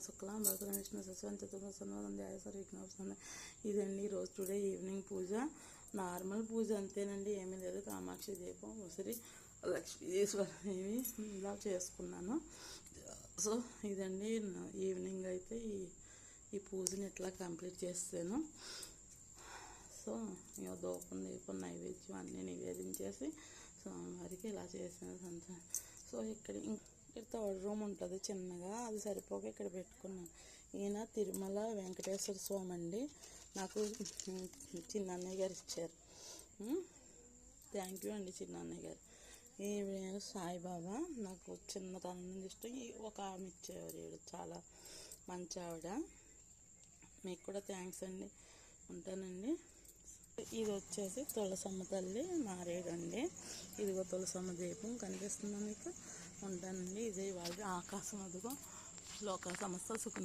శుక్లాం భరతం విష్ణు శశివర్ణం చతుర్భుజం ధ్యాయేత్ సర్వవిఘ్నోపశాంతయే. ఇదండి ఈరోజు టుడే ఈవినింగ్ పూజ. నార్మల్ పూజ అంతేనండి, ఏమీ లేదు. కామాక్షి దీపం, ఉసిరి, లక్ష్మీశ్వరదేవి ఇలా చేసుకున్నాను. సో ఇదండి ఈవినింగ్ అయితే ఈ పూజని ఇట్లా కంప్లీట్ చేస్తాను. సో ఇక దీపం నైవేద్యం అన్నీ నివేదించేసి స్వామివారికి ఇలా చేసాను. సో ఇక్కడ థర్డ్ రూమ్ ఉంటుంది చిన్నగా, అది సరిపోక ఇక్కడ పెట్టుకున్నాను. ఈయన తిరుమల వెంకటేశ్వర స్వామి అండి, నాకు చిన్న అన్నయ్య గారు ఇచ్చారు. థ్యాంక్ యూ అండి చిన్న అన్నయ్య గారు. ఈ సాయిబాబా నాకు చిన్నతనం నుంచి ఇష్టం. ఒక ఆమె ఇచ్చేవారు, చాలా మంచి ఆవిడ. మీకు కూడా థ్యాంక్స్ అండి. ఉంటానండి. ఇది వచ్చేసి తులసమ్మ తల్లి మారేడండి. ఇదిగో తులసమ్మ దీపం కనిపిస్తుందా మీకు? ఉంటానండి. ఇదే వాళ్ళ ఆకాశం, అదిగో లోక సమస్త సుఖ